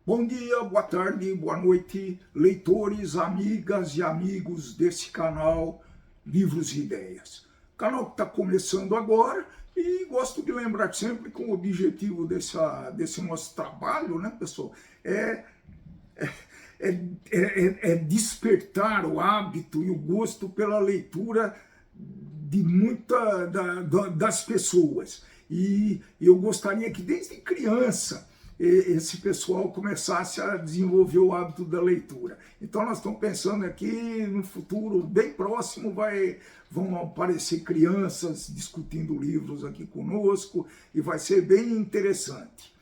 Bom dia, boa tarde, boa noite, leitores, amigas e amigos desse canal Livros e Ideias. Canal que está começando agora e gosto de lembrar sempre que o objetivo desse nosso trabalho, né, pessoal, é despertar o hábito e o gosto pela leitura de das pessoas. E eu gostaria que desde criança esse pessoal começasse a desenvolver o hábito da leitura. Então nós estamos pensando aqui no futuro bem próximo vão aparecer crianças discutindo livros aqui conosco e vai ser bem interessante.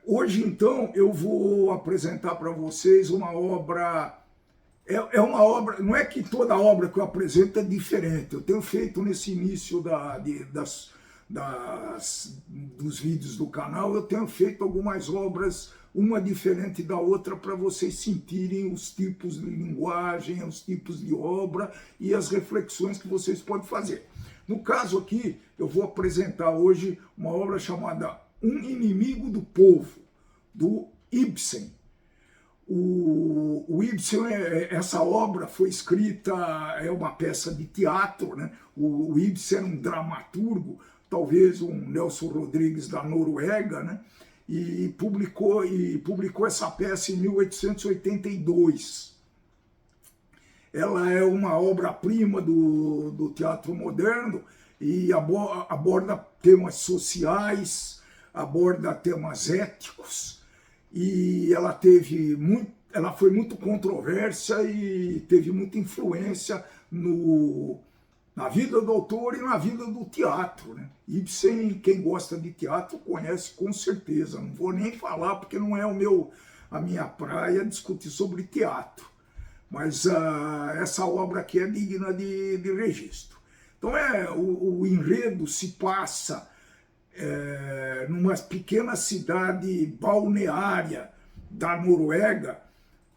Hoje então eu vou apresentar para vocês uma obra. É uma obra, não é que toda obra que eu apresento é diferente. Eu tenho feito nesse início dos vídeos do canal, eu tenho feito algumas obras, uma diferente da outra, para vocês sentirem os tipos de linguagem, os tipos de obra e as reflexões que vocês podem fazer. No caso aqui, eu vou apresentar hoje uma obra chamada Um Inimigo do Povo, do Ibsen. O Ibsen, essa obra foi escrita, é uma peça de teatro, né? O Ibsen era um dramaturgo, talvez um Nelson Rodrigues da Noruega, né? E publicou essa peça em 1882. Ela é uma obra-prima do teatro moderno e aborda temas sociais, aborda temas éticos, e ela foi muito controversa e teve muita influência na vida do autor e na vida do teatro, né? Ibsen, quem gosta de teatro conhece com certeza. Não vou nem falar porque não é a minha praia discutir sobre teatro, mas essa obra aqui é digna de registro. Então o enredo se passa numa pequena cidade balneária da Noruega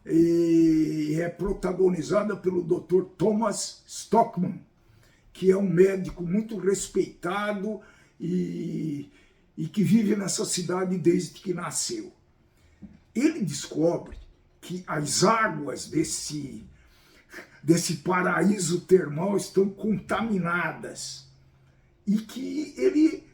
e é protagonizada pelo Dr. Thomas Stockmann, que é um médico muito respeitado e que vive nessa cidade desde que nasceu. Ele descobre que as águas desse paraíso termal estão contaminadas e que ele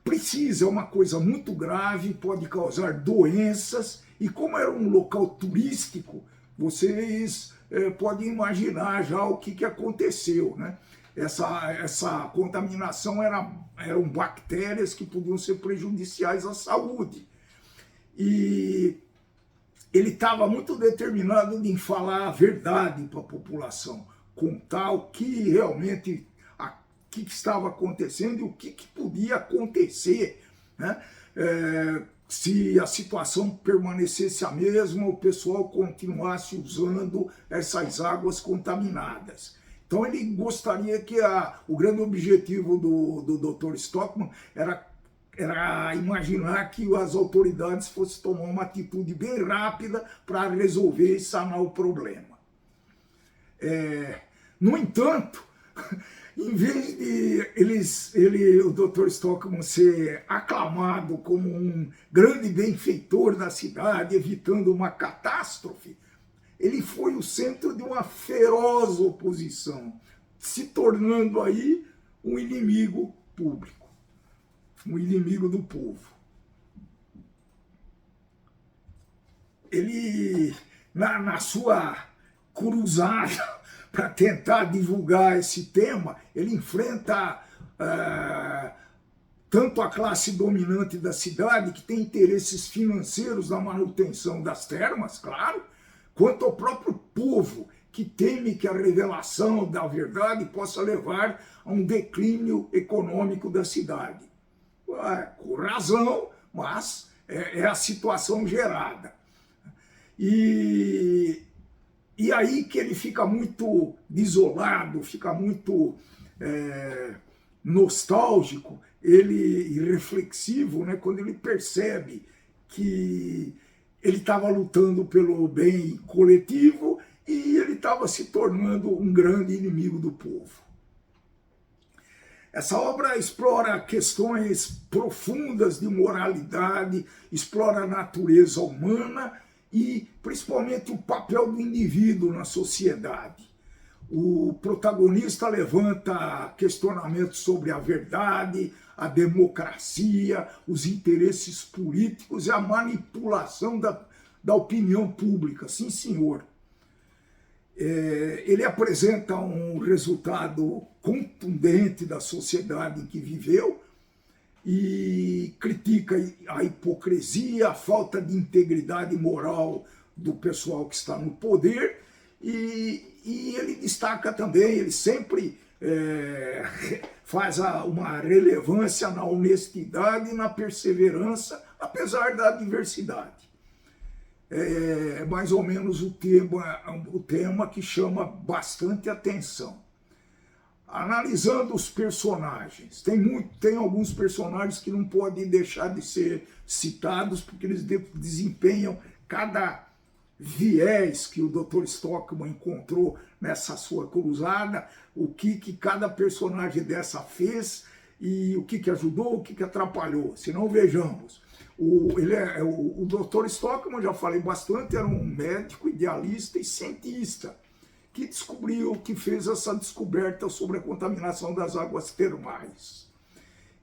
precisa, é uma coisa muito grave, pode causar doenças, e como era um local turístico, vocês podem imaginar já o que aconteceu, né? Essa contaminação eram bactérias que podiam ser prejudiciais à saúde. E ele estava muito determinado em falar a verdade para a população, contar o que realmente que estava acontecendo e o que podia acontecer, né? Se a situação permanecesse a mesma, o pessoal continuasse usando essas águas contaminadas. Então ele gostaria que o grande objetivo do Dr. Stockmann era imaginar que as autoridades fossem tomar uma atitude bem rápida para resolver e sanar o problema. No entanto, em vez de o Dr. Stockmann ser aclamado como um grande benfeitor da cidade, evitando uma catástrofe, ele foi o centro de uma feroz oposição, se tornando aí um inimigo público, um inimigo do povo. Ele, na sua cruzada para tentar divulgar esse tema, ele enfrenta tanto a classe dominante da cidade, que tem interesses financeiros na manutenção das termas, claro, quanto ao próprio povo, que teme que a revelação da verdade possa levar a um declínio econômico da cidade. Com razão, mas é a situação gerada. E aí que ele fica muito desolado, fica muito nostálgico, e reflexivo, né, quando ele percebe que ele estava lutando pelo bem coletivo e ele estava se tornando um grande inimigo do povo. Essa obra explora questões profundas de moralidade, explora a natureza humana e principalmente o papel do indivíduo na sociedade. O protagonista levanta questionamentos sobre a verdade, a democracia, os interesses políticos e a manipulação da opinião pública. Sim, senhor. Ele apresenta um resultado contundente da sociedade em que viveu e critica a hipocrisia, a falta de integridade moral do pessoal que está no poder, e ele destaca também, ele sempre faz uma relevância na honestidade e na perseverança, apesar da adversidade. É mais ou menos o tema que chama bastante atenção. Analisando os personagens, tem alguns personagens que não podem deixar de ser citados, porque eles desempenham cada viés que o Dr. Stockman encontrou nessa sua cruzada, o que cada personagem dessa fez e o que ajudou, o que atrapalhou. Se não, vejamos. O Dr. Stockman, já falei bastante, era um médico, idealista e cientista que fez essa descoberta sobre a contaminação das águas termais.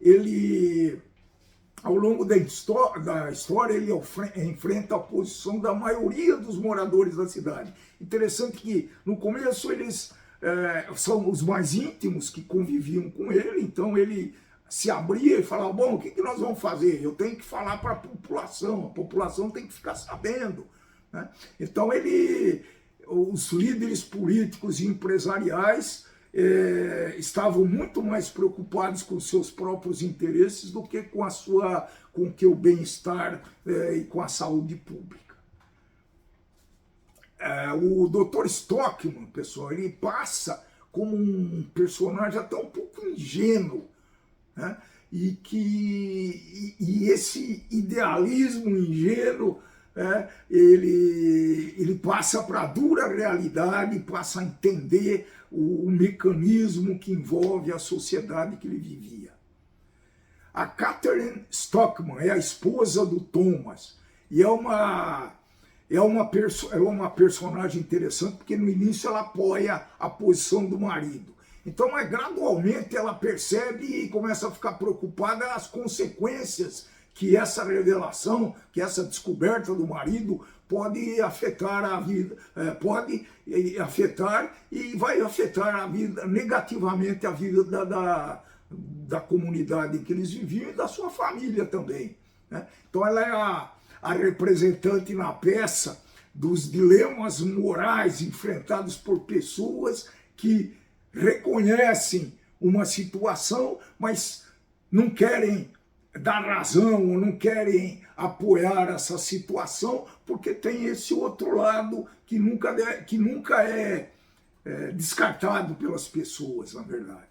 Ele, ao longo da história, ele enfrenta a oposição da maioria dos moradores da cidade. Interessante que, no começo, eles são os mais íntimos que conviviam com ele, então ele se abria e falava, bom, o que nós vamos fazer? Eu tenho que falar para a população tem que ficar sabendo, né? Então os líderes políticos e empresariais estavam muito mais preocupados com seus próprios interesses do que com o bem-estar e com a saúde pública. O Dr. Stockman, pessoal, ele passa como um personagem até um pouco ingênuo, né? E esse idealismo ingênuo, ele passa para a dura realidade, passa a entender o mecanismo que envolve a sociedade que ele vivia. A Catherine Stockman é a esposa do Thomas e é uma personagem interessante, porque no início ela apoia a posição do marido. Então, mas gradualmente ela percebe e começa a ficar preocupada as consequências que essa revelação, que essa descoberta do marido pode afetar a vida, pode afetar e vai afetar a vida, negativamente a vida da comunidade em que eles viviam e da sua família também, né? Então ela é a representante na peça dos dilemas morais enfrentados por pessoas que reconhecem uma situação, mas não querem dar razão ou não querem apoiar essa situação, porque tem esse outro lado que nunca é descartado pelas pessoas, na verdade.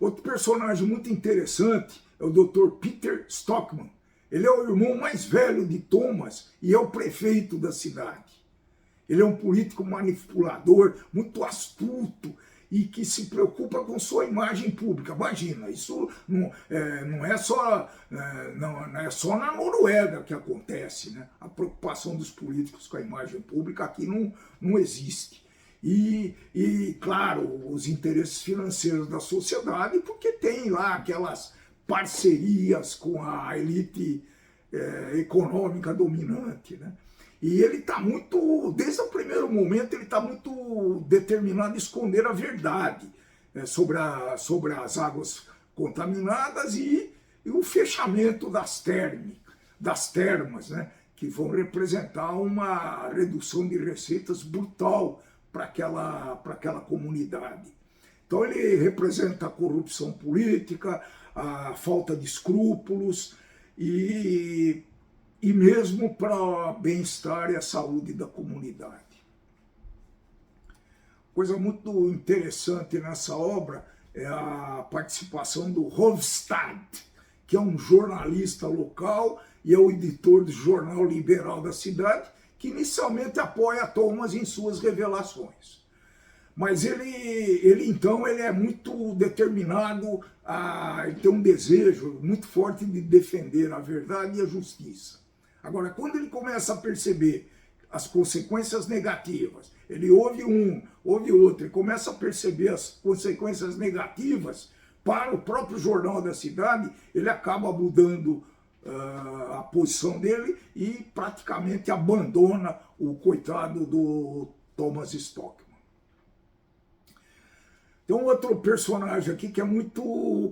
Outro personagem muito interessante é o Dr. Peter Stockman. Ele é o irmão mais velho de Thomas e é o prefeito da cidade. Ele é um político manipulador, muito astuto e que se preocupa com sua imagem pública. Imagina, isso não é só na Noruega que acontece, né? A preocupação dos políticos com a imagem pública aqui não existe. E, claro, os interesses financeiros da sociedade, porque tem lá aquelas parcerias com a elite econômica dominante, né? E ele está desde o primeiro momento, ele está muito determinado a esconder a verdade sobre as águas contaminadas e o fechamento das termas, né, que vão representar uma redução de receitas brutal para aquela comunidade. Então ele representa a corrupção política, a falta de escrúpulos e mesmo para o bem-estar e a saúde da comunidade. Coisa muito interessante nessa obra é a participação do Hovstad, que é um jornalista local e é o editor do jornal liberal da cidade, que inicialmente apoia Thomas em suas revelações. Mas ele então, ele é muito determinado, ele tem um desejo muito forte de defender a verdade e a justiça. Agora, quando ele começa a perceber as consequências negativas, ele ouve um, ouve outro, e começa a perceber as consequências negativas para o próprio jornal da cidade, ele acaba mudando a posição dele e praticamente abandona o coitado do Thomas Stockman. Tem um outro personagem aqui que é muito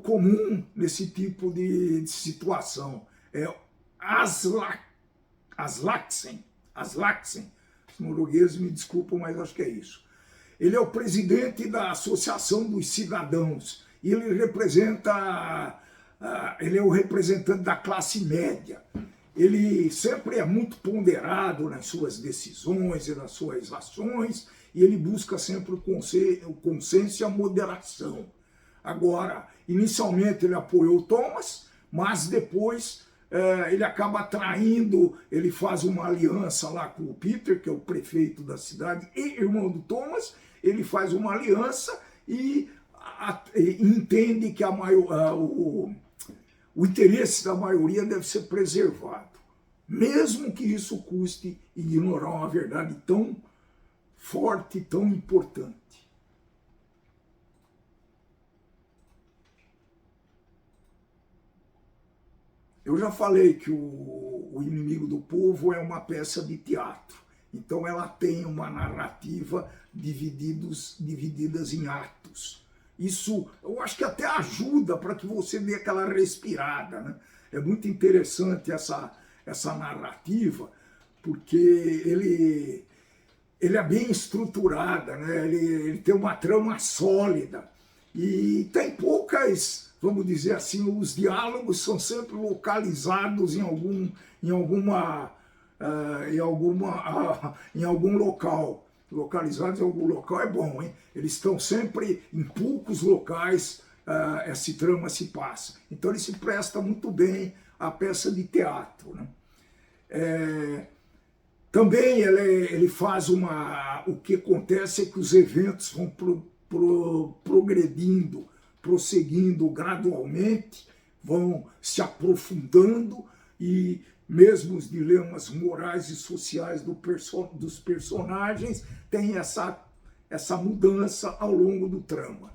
comum nesse tipo de situação, é Aslaksen. Os noruegueses me desculpam, mas acho que é isso. Ele é o presidente da Associação dos Cidadãos e ele representa, ele é o representante da classe média. Ele sempre é muito ponderado nas suas decisões e nas suas ações e ele busca sempre o consenso e a moderação. Agora, inicialmente ele apoiou Thomas, mas depois ele acaba traindo, ele faz uma aliança lá com o Peter, que é o prefeito da cidade e irmão do Thomas, ele faz uma aliança e entende que o interesse da maioria deve ser preservado, mesmo que isso custe ignorar uma verdade tão forte, tão importante. Eu já falei que o Inimigo do Povo é uma peça de teatro, então ela tem uma narrativa divididas em atos. Isso eu acho que até ajuda para que você dê aquela respirada, né? É muito interessante essa narrativa, porque ele é bem estruturada, né? Ele tem uma trama sólida e tem poucas, vamos dizer assim, os diálogos são sempre localizados em algum local. Localizados em algum local é bom, hein? Eles estão sempre em poucos locais, essa trama se passa. Então ele se presta muito bem à peça de teatro, né? Também ele faz o que acontece é que os eventos vão progredindo, prosseguindo gradualmente, vão se aprofundando e mesmo os dilemas morais e sociais dos personagens têm essa mudança ao longo do trama.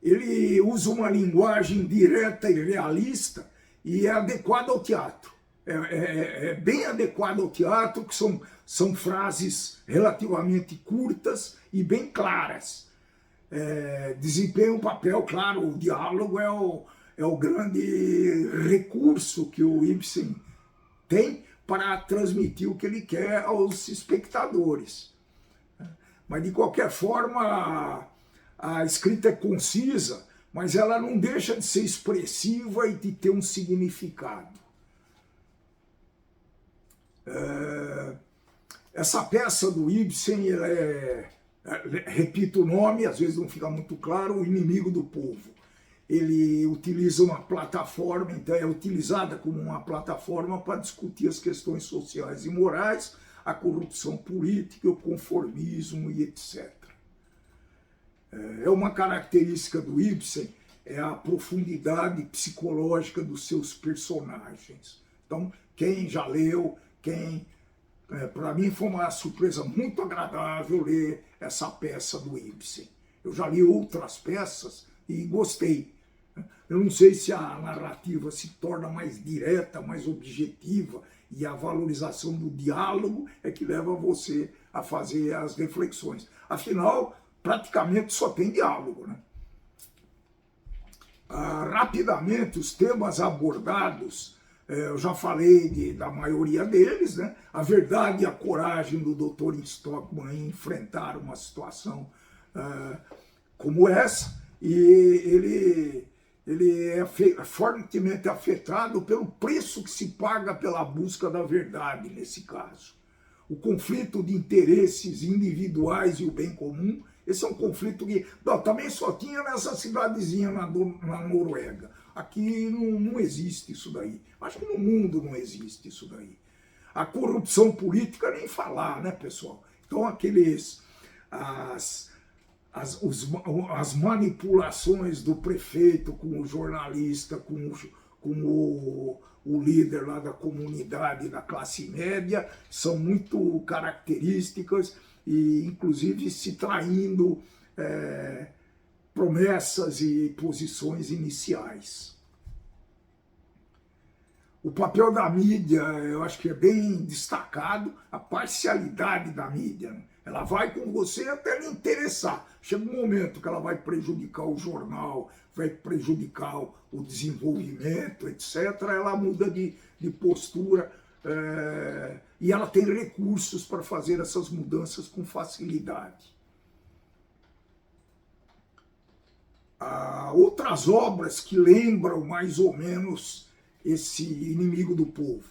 Ele usa uma linguagem direta e realista e é adequada ao teatro. É bem adequado ao teatro, que são frases relativamente curtas e bem claras. Desempenha um papel, claro, o diálogo é o grande recurso que o Ibsen tem para transmitir o que ele quer aos espectadores. Mas, de qualquer forma, a escrita é concisa, mas ela não deixa de ser expressiva e de ter um significado. Essa peça do Ibsen, repito o nome, às vezes não fica muito claro, O Inimigo do Povo. Ele utiliza uma plataforma, então é utilizada como uma plataforma para discutir as questões sociais e morais, a corrupção política, o conformismo e etc. É uma característica do Ibsen, é a profundidade psicológica dos seus personagens. Então, quem já leu, para mim foi uma surpresa muito agradável ler essa peça do Ibsen. Eu já li outras peças e gostei. Eu não sei se a narrativa se torna mais direta, mais objetiva, e a valorização do diálogo é que leva você a fazer as reflexões. Afinal, praticamente só tem diálogo, né? Rapidamente, os temas abordados, eu já falei da maioria deles, né? A verdade e a coragem do Dr. Stockman em enfrentar uma situação como essa, e ele é fortemente afetado pelo preço que se paga pela busca da verdade nesse caso. O conflito de interesses individuais e o bem comum, esse é um conflito que também só tinha nessa cidadezinha na Noruega. Aqui não existe isso daí. Acho que no mundo não existe isso daí. A corrupção política nem falar, né, pessoal? Então, as manipulações do prefeito com o jornalista, com o líder lá da comunidade, da classe média, são muito características e, inclusive, se traindo promessas e posições iniciais. O papel da mídia, eu acho que é bem destacado, a parcialidade da mídia, né? Ela vai com você até lhe interessar. Chega um momento que ela vai prejudicar o jornal, vai prejudicar o desenvolvimento, etc. Ela muda de postura e ela tem recursos para fazer essas mudanças com facilidade. Outras obras que lembram mais ou menos esse inimigo do povo.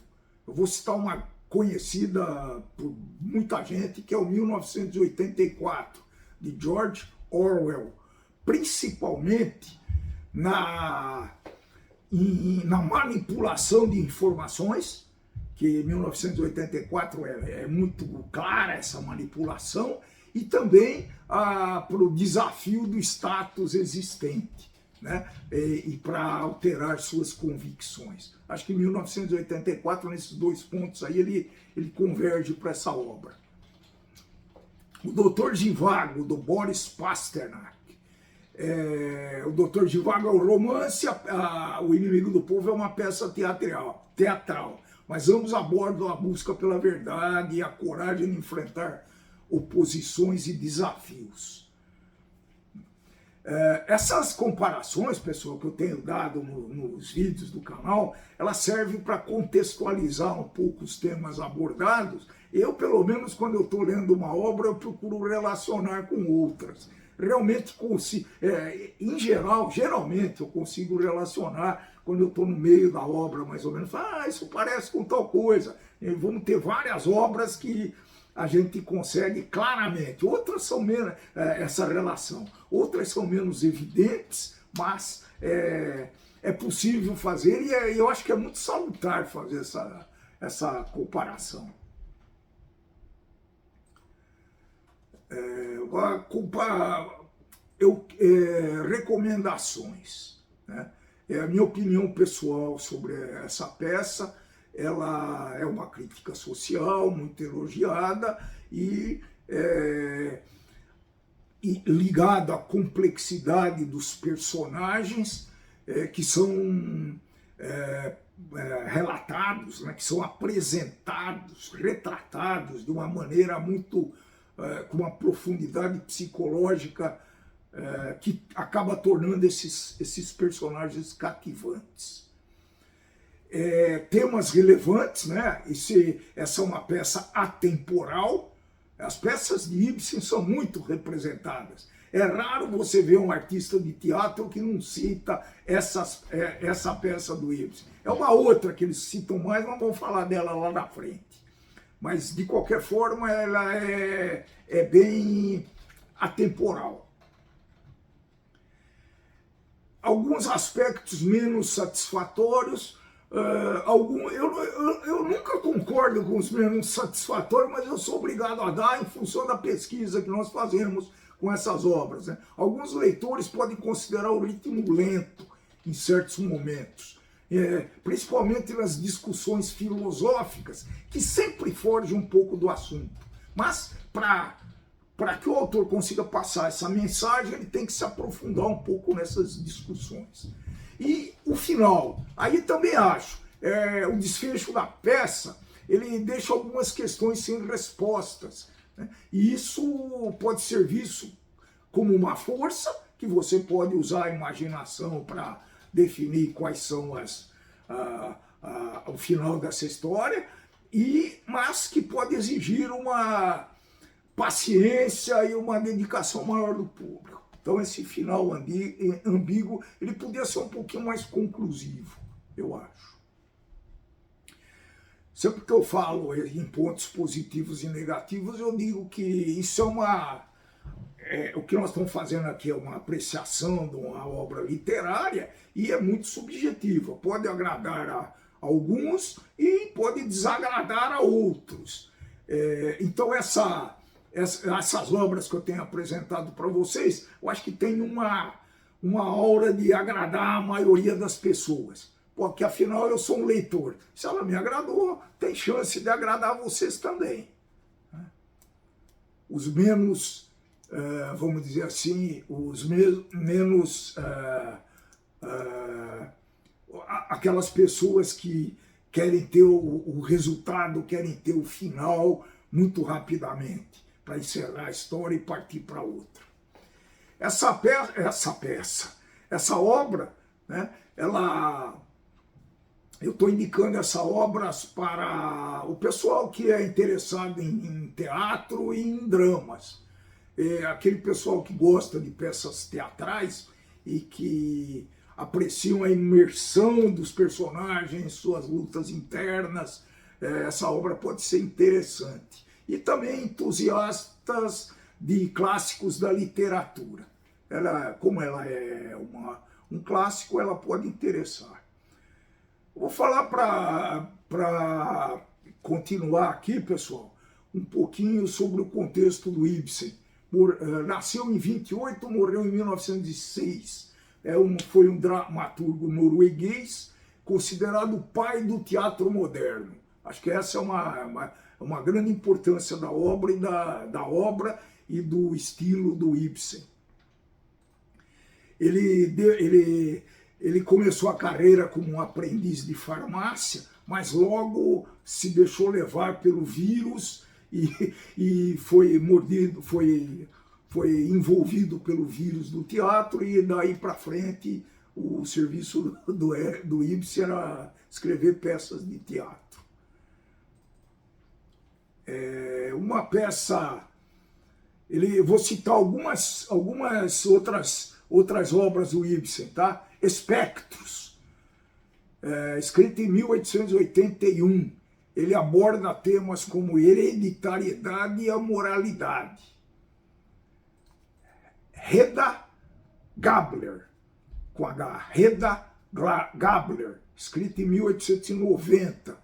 Eu vou citar uma conhecida por muita gente, que é o 1984, de George Orwell, principalmente na manipulação de informações, que 1984 é muito clara essa manipulação, e também para o desafio do status existente, né? E para alterar suas convicções. Acho que em 1984, nesses dois pontos aí, ele converge para essa obra. O Dr. Zhivago, do Boris Pasternak. O Dr. Zhivago é um romance, O Inimigo do Povo é uma peça teatral, mas ambos abordam a busca pela verdade e a coragem de enfrentar oposições e desafios. Essas comparações, pessoal, que eu tenho dado nos vídeos do canal, elas servem para contextualizar um pouco os temas abordados. Eu, pelo menos, quando eu estou lendo uma obra, eu procuro relacionar com outras. Realmente, em geral, geralmente, eu consigo relacionar quando eu estou no meio da obra, mais ou menos. Isso parece com tal coisa. E vamos ter várias obras que a gente consegue claramente. Outras são menos, essa relação, outras são menos evidentes, mas é possível fazer e eu acho que é muito salutar fazer essa comparação. Recomendações, né? A minha opinião pessoal sobre essa peça. Ela é uma crítica social muito elogiada e ligada à complexidade dos personagens que são relatados, né, que são apresentados, retratados de uma maneira muito, com uma profundidade psicológica que acaba tornando esses personagens cativantes. Temas relevantes, né? Essa é uma peça atemporal. As peças de Ibsen são muito representadas. É raro você ver um artista de teatro que não cita essa peça do Ibsen. É uma outra que eles citam mais, mas vamos falar dela lá na frente. Mas, de qualquer forma, ela é bem atemporal. Alguns aspectos menos satisfatórios. Eu nunca concordo com os menos satisfatórios, mas eu sou obrigado a dar em função da pesquisa que nós fazemos com essas obras, né? Alguns leitores podem considerar o ritmo lento em certos momentos, principalmente nas discussões filosóficas, que sempre fogem um pouco do assunto. Mas, para que o autor consiga passar essa mensagem, ele tem que se aprofundar um pouco nessas discussões. E o final, aí também acho, o desfecho da peça, ele deixa algumas questões sem respostas, né? E isso pode ser visto como uma força, que você pode usar a imaginação para definir quais são o final dessa história, mas que pode exigir uma paciência e uma dedicação maior do público. Então esse final ambíguo, ele podia ser um pouquinho mais conclusivo, eu acho. Sempre que eu falo em pontos positivos e negativos, eu digo que isso o que nós estamos fazendo aqui é uma apreciação de uma obra literária e é muito subjetiva. Pode agradar a alguns e pode desagradar a outros. Então essas obras que eu tenho apresentado para vocês, eu acho que tem uma aura de agradar a maioria das pessoas. Porque afinal eu sou um leitor. Se ela me agradou, tem chance de agradar vocês também. Os menos, vamos dizer assim, os menos... aquelas pessoas que querem ter o resultado, querem ter o final muito rapidamente, para encerrar a história e partir para outra. Essa obra, né, eu estou indicando essa obra para o pessoal que é interessado em teatro e em dramas. Aquele pessoal que gosta de peças teatrais e que apreciam a imersão dos personagens, suas lutas internas, essa obra pode ser interessante. E também entusiastas de clássicos da literatura. Como ela é um clássico, ela pode interessar. Vou falar para continuar aqui, pessoal, um pouquinho sobre o contexto do Ibsen. Nasceu em 28, morreu em 1906. Foi um dramaturgo norueguês, considerado o pai do teatro moderno. Acho que essa é uma grande importância da obra e do estilo do Ibsen. Ele começou a carreira como um aprendiz de farmácia, mas logo se deixou levar pelo vírus e foi envolvido pelo vírus do teatro, e daí para frente o serviço do Ibsen era escrever peças de teatro. Uma peça, vou citar algumas outras obras do Ibsen, tá? Espectros, escrito em 1881, ele aborda temas como hereditariedade e a moralidade. Hedda Gabler, com H, Hedda Gabler, escrito em 1890,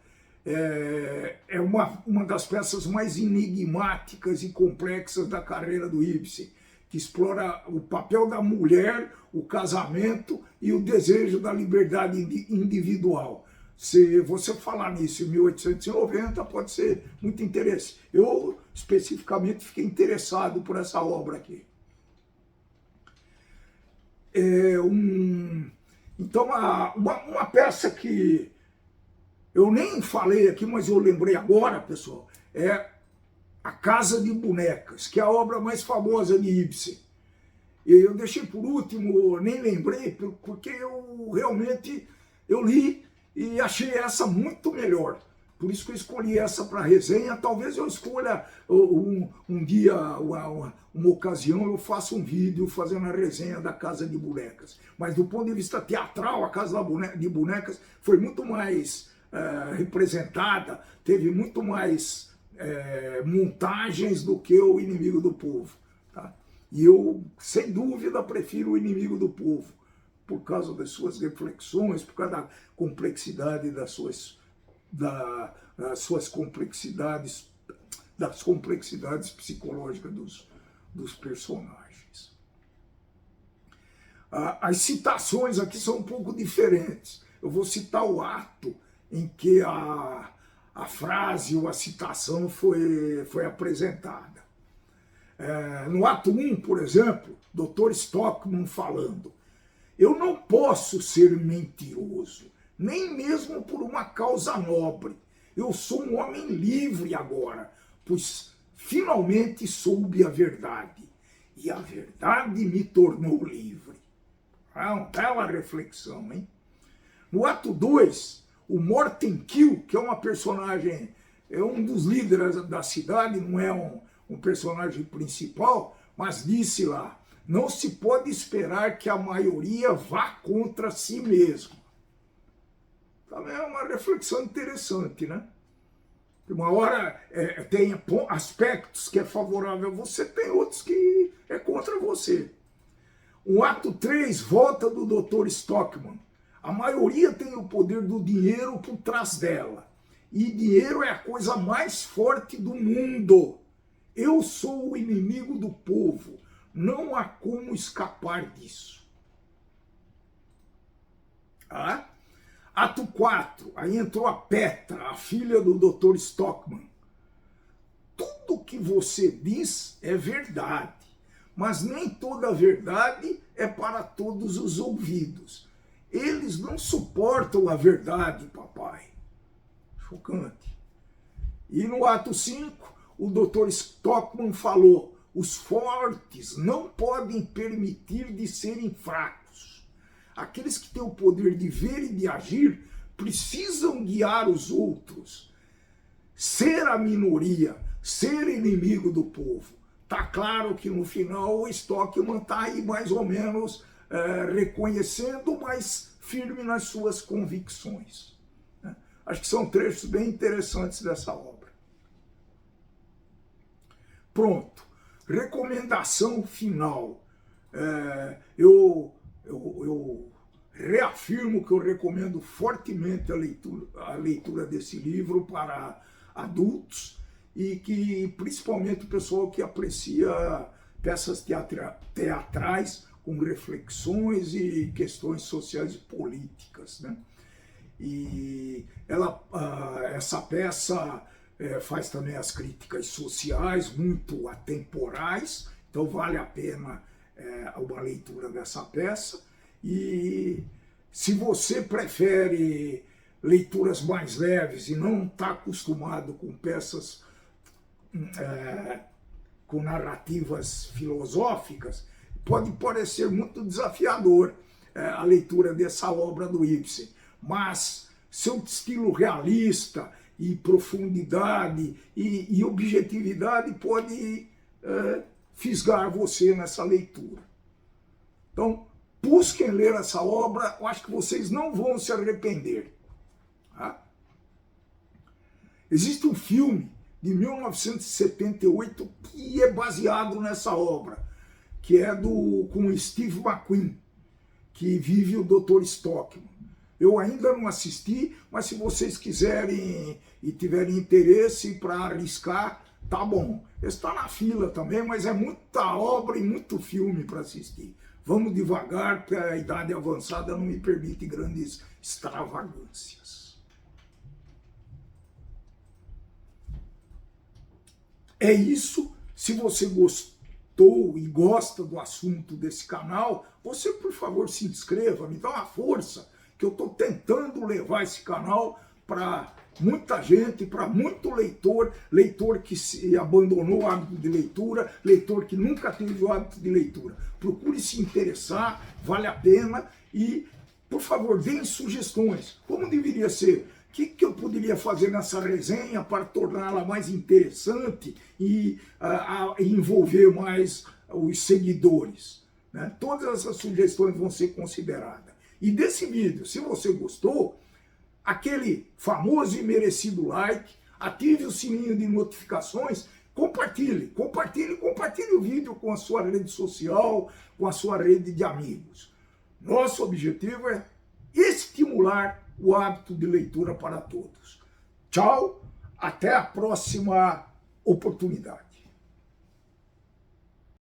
é uma das peças mais enigmáticas e complexas da carreira do Ibsen, que explora o papel da mulher, o casamento e o desejo da liberdade individual. Se você falar nisso em 1890, pode ser muito interessante. Eu, especificamente, fiquei interessado por essa obra aqui. Então, uma peça que eu nem falei aqui, mas eu lembrei agora, pessoal, é A Casa de Bonecas, que é a obra mais famosa de Ibsen. Eu deixei por último, nem lembrei, porque eu realmente li e achei essa muito melhor. Por isso que eu escolhi essa para resenha. Talvez eu escolha um dia, uma ocasião, eu faça um vídeo fazendo a resenha da Casa de Bonecas. Mas do ponto de vista teatral, a Casa de Bonecas foi muito mais representada, teve muito mais montagens do que o Inimigo do Povo. Tá? E eu, sem dúvida, prefiro o Inimigo do Povo, por causa das suas reflexões, por causa da complexidade das suas complexidades, das complexidades psicológicas dos personagens. As citações aqui são um pouco diferentes. Eu vou citar o ato em que a frase ou a citação foi apresentada. No ato 1, por exemplo, Dr. Stockman falando: eu não posso ser mentiroso, nem mesmo por uma causa nobre. Eu sou um homem livre agora, pois finalmente soube a verdade, e a verdade me tornou livre. Uma bela reflexão, hein? No ato 2, o Morten Kiel, que é uma personagem, é um dos líderes da cidade, não é um personagem principal, mas disse lá: não se pode esperar que a maioria vá contra si mesma. Também é uma reflexão interessante, né? Uma hora tem aspectos que é favorável a você, tem outros que é contra você. O ato 3, volta do Dr. Stockman. A maioria tem o poder do dinheiro por trás dela. E dinheiro é a coisa mais forte do mundo. Eu sou o inimigo do povo. Não há como escapar disso. Ah? Ato 4, aí entrou a Petra, a filha do Dr. Stockman. Tudo que você diz é verdade, mas nem toda verdade é para todos os ouvidos. Eles não suportam a verdade, papai. Chocante. E no ato 5, o Dr. Stockman falou: os fortes não podem permitir de serem fracos. Aqueles que têm o poder de ver e de agir precisam guiar os outros. Ser a minoria, ser inimigo do povo. Tá claro que no final o Stockman está aí mais ou menos reconhecendo, mas firme nas suas convicções. Acho que são trechos bem interessantes dessa obra. Pronto. Recomendação final. Eu reafirmo que eu recomendo fortemente a leitura desse livro para adultos e que principalmente o pessoal que aprecia peças teatrais com reflexões e questões sociais e políticas, né? E essa peça faz também as críticas sociais, muito atemporais, então vale a pena uma leitura dessa peça. E se você prefere leituras mais leves e não está acostumado com peças com narrativas filosóficas, pode parecer muito desafiador a leitura dessa obra do Ibsen, mas seu estilo realista e profundidade e objetividade pode fisgar você nessa leitura. Então, busquem ler essa obra, eu acho que vocês não vão se arrepender. Tá? Existe um filme de 1978 que é baseado nessa obra, que é com Steve McQueen, que vive o Dr. Stockman. Eu ainda não assisti, mas se vocês quiserem e tiverem interesse para arriscar, tá bom. Está na fila também, mas é muita obra e muito filme para assistir. Vamos devagar, porque a idade avançada não me permite grandes extravagâncias. É isso. Se você gostou e gosta do assunto desse canal, você, por favor, se inscreva, me dá uma força, que eu estou tentando levar esse canal para muita gente, para muito leitor que se abandonou o hábito de leitura, leitor que nunca teve o hábito de leitura. Procure se interessar, vale a pena e, por favor, deem sugestões. Como deveria ser? O que eu poderia fazer nessa resenha para torná-la mais interessante e envolver mais os seguidores? Né? Todas essas sugestões vão ser consideradas. E desse vídeo, se você gostou, aquele famoso e merecido like, ative o sininho de notificações, compartilhe o vídeo com a sua rede social, com a sua rede de amigos. Nosso objetivo é estimular o hábito de leitura para todos. Tchau, até a próxima oportunidade.